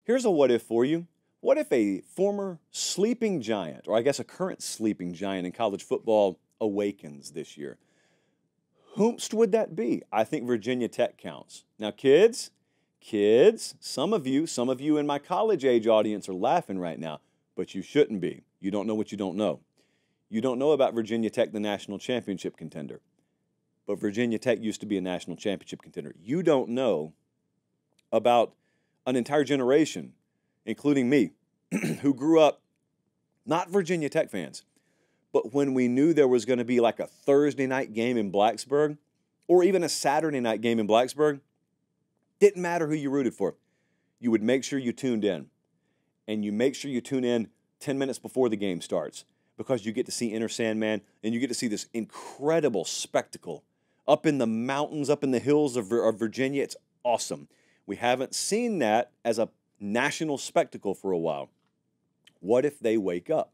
Here's a what if for you. What if a former sleeping giant, or I guess a current sleeping giant in college football, awakens this year? Whomst would that be? I think Virginia Tech counts. Now, kids, some of you in my college age audience are laughing right now, but you shouldn't be. You don't know what you don't know. You don't know about Virginia Tech, the national championship contender. But Virginia Tech used to be a national championship contender. You don't know about an entire generation, including me, who grew up not Virginia Tech fans, but when we knew there was going to be like a Thursday night game in Blacksburg or even a Saturday night game in Blacksburg, didn't matter who you rooted for. You would make sure you tuned in. And you make sure you tune in 10 minutes before the game starts because you get to see Enter Sandman and you get to see this incredible spectacle up in the mountains, up in the hills of Virginia. It's awesome. We haven't seen that as a national spectacle for a while. What if they wake up?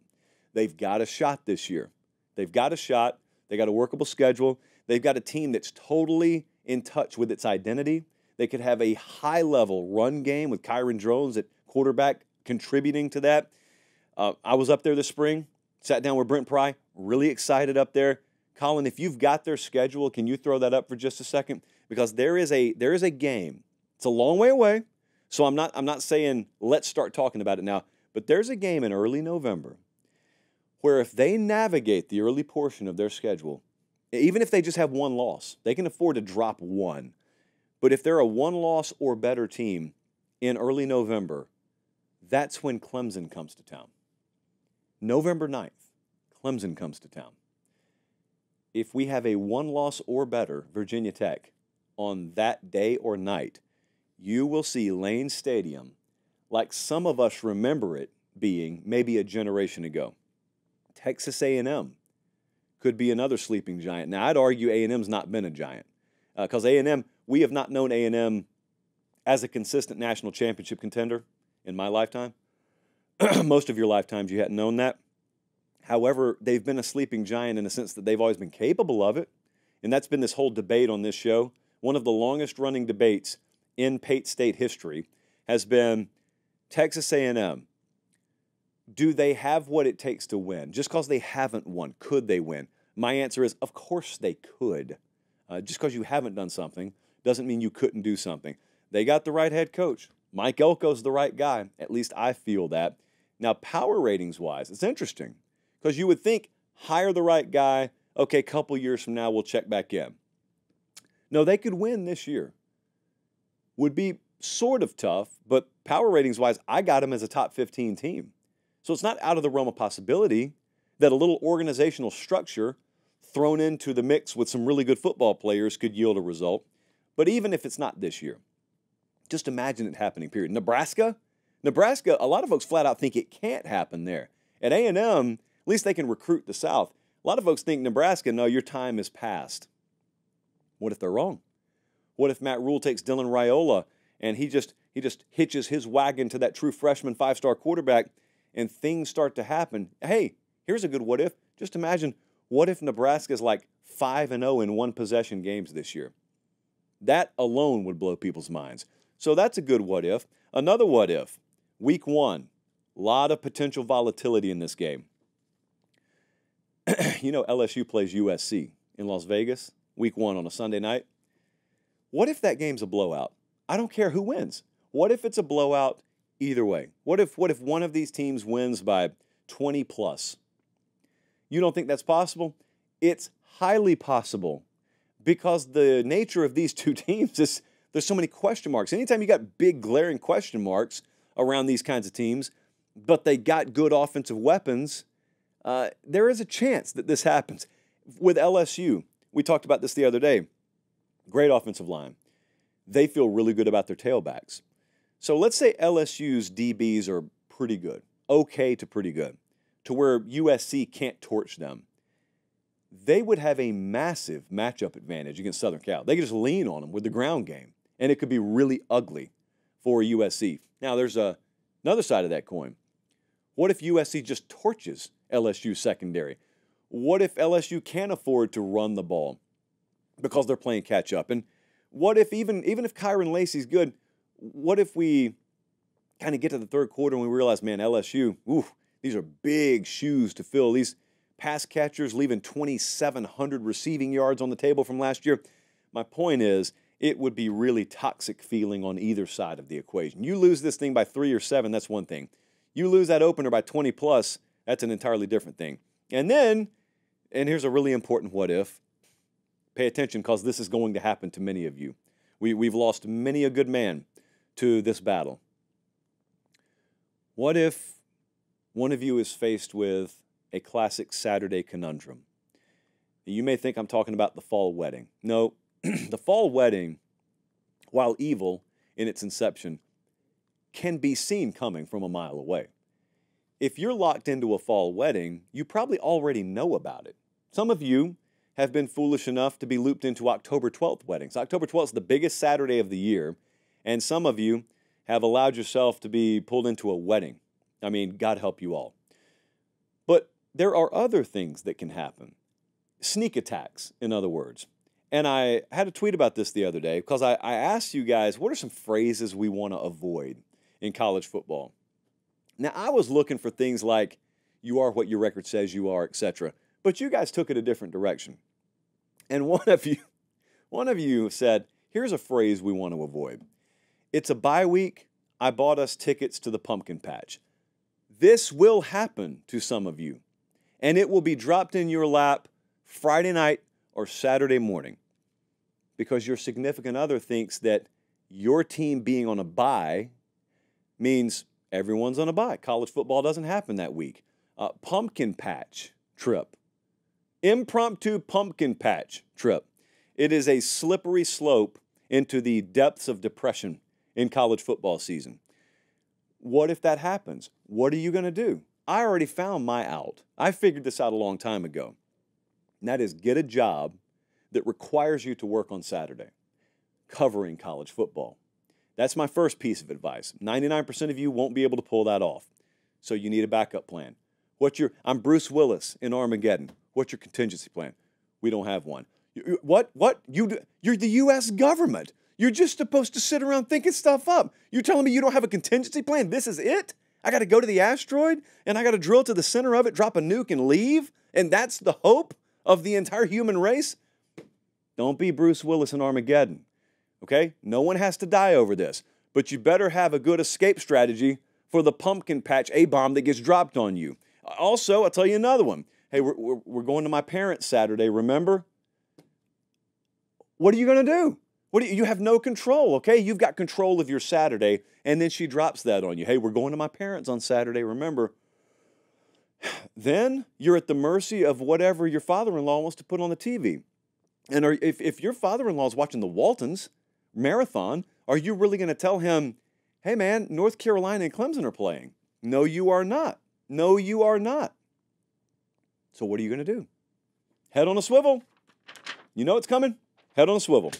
They've got a shot this year. They've got a shot. They got a workable schedule. They've got a team that's totally in touch with its identity. They could have a high-level run game with Kyron Drones at quarterback contributing to that. I was up there this spring, sat down with Brent Pry, really excited up there. Colin, if you've got their schedule, can you throw that up for just a second? Because there is a game. It's a long way away, so I'm not saying let's start talking about it now, but there's a game in early November where if they navigate the early portion of their schedule, even if they just have one loss, they can afford to drop one. But if they're a one-loss or better team in early November, that's when Clemson comes to town. November 9th, Clemson comes to town. If we have a one-loss or better Virginia Tech on that day or night, you will see Lane Stadium like some of us remember it being maybe a generation ago. Texas A&M could be another sleeping giant. Now, I'd argue A&M's not been a giant because A&M, we have not known A&M as a consistent national championship contender in my lifetime. Most of your lifetimes you hadn't known that. However, they've been a sleeping giant in the sense that they've always been capable of it, and that's been this whole debate on this show. One of the longest-running debates in Pate State history has been Texas A&M. Do they have what it takes to win? Just because they haven't won, could they win? My answer is, of course they could. Just because you haven't done something doesn't mean you couldn't do something. They got the right head coach. Mike Elko's the right guy. At least I feel that. Now, power ratings-wise, it's interesting because you would think, hire the right guy, okay, a couple years from now we'll check back in. No, they could win this year. Would be sort of tough, but power ratings-wise, I got them as a top 15 team. So it's not out of the realm of possibility that a little organizational structure thrown into the mix with some really good football players could yield a result. But even if it's not this year, just imagine it happening, period. Nebraska, a lot of folks flat out think it can't happen there. At A&M, at least they can recruit the South. A lot of folks think Nebraska, no, your time is past. What if they're wrong? What if Matt Rule takes Dylan Raiola and he just hitches his wagon to that true freshman five-star quarterback and things start to happen? Hey, here's a good what if. Just imagine, what if Nebraska's like 5-0 in one-possession games this year? That alone would blow people's minds. So that's a good what if. Another what if, week 1, a lot of potential volatility in this game. You know LSU plays USC in Las Vegas, week 1 on a Sunday night. What if that game's a blowout? I don't care who wins. What if it's a blowout either way? What if one of these teams wins by 20 plus? You don't think that's possible? It's highly possible because the nature of these two teams is there's so many question marks. Anytime you got big glaring question marks around these kinds of teams, but they got good offensive weapons, there is a chance that this happens. With LSU, we talked about this the other day. Great offensive line. They feel really good about their tailbacks. So let's say LSU's DBs are pretty good, okay to pretty good, to where USC can't torch them. They would have a massive matchup advantage against Southern Cal. They could just lean on them with the ground game, and it could be really ugly for USC. Now, there's another side of that coin. What if USC just torches LSU secondary? What if LSU can't afford to run the ball because they're playing catch-up? And what if even if Kyron Lacey's good, what if we kind of get to the third quarter and we realize, man, LSU, these are big shoes to fill. These pass catchers leaving 2,700 receiving yards on the table from last year. My point is, it would be really toxic feeling on either side of the equation. You lose this thing by 3 or 7, that's one thing. You lose that opener by 20 plus, that's an entirely different thing. And then, and here's a really important what if. Pay attention because this is going to happen to many of you. We've lost many a good man to this battle. What if one of you is faced with a classic Saturday conundrum? You may think I'm talking about the fall wedding. No, the fall wedding, while evil in its inception, can be seen coming from a mile away. If you're locked into a fall wedding, you probably already know about it. Some of you have been foolish enough to be looped into October 12th weddings. October 12th is the biggest Saturday of the year, and some of you have allowed yourself to be pulled into a wedding. I mean, God help you all. But there are other things that can happen. Sneak attacks, in other words. And I had a tweet about this the other day because I asked you guys, what are some phrases we want to avoid in college football? Now, I was looking for things like, you are what your record says you are, etc. But you guys took it a different direction. And one of you said, here's a phrase we want to avoid. It's a bye week. I bought us tickets to the pumpkin patch. This will happen to some of you, and it will be dropped in your lap Friday night or Saturday morning because your significant other thinks that your team being on a bye means everyone's on a bye. College football doesn't happen that week. Pumpkin patch trip. Impromptu pumpkin patch trip. It is a slippery slope into the depths of depression in college football season. What if that happens? What are you going to do? I already found my out. I figured this out a long time ago. And that is get a job that requires you to work on Saturday, covering college football. That's my first piece of advice. 99% of you won't be able to pull that off. So you need a backup plan. I'm Bruce Willis in Armageddon. What's your contingency plan? We don't have one. What? You're the U.S. government. You're just supposed to sit around thinking stuff up. You're telling me you don't have a contingency plan? This is it? I got to go to the asteroid, and I got to drill to the center of it, drop a nuke, and leave? And that's the hope of the entire human race? Don't be Bruce Willis in Armageddon, okay? No one has to die over this. But you better have a good escape strategy for the pumpkin patch A-bomb that gets dropped on you. Also, I'll tell you another one. Hey, we're going to my parents' Saturday, remember? What are you going to do? You have no control, okay? You've got control of your Saturday, and then she drops that on you. Hey, we're going to my parents on Saturday, remember? Then you're at the mercy of whatever your father-in-law wants to put on the TV. And if your father-in-law is watching the Waltons marathon, are you really going to tell him, hey, man, North Carolina and Clemson are playing? No, you are not. No, you are not. So what are you going to do? Head on a swivel. You know it's coming. Head on a swivel.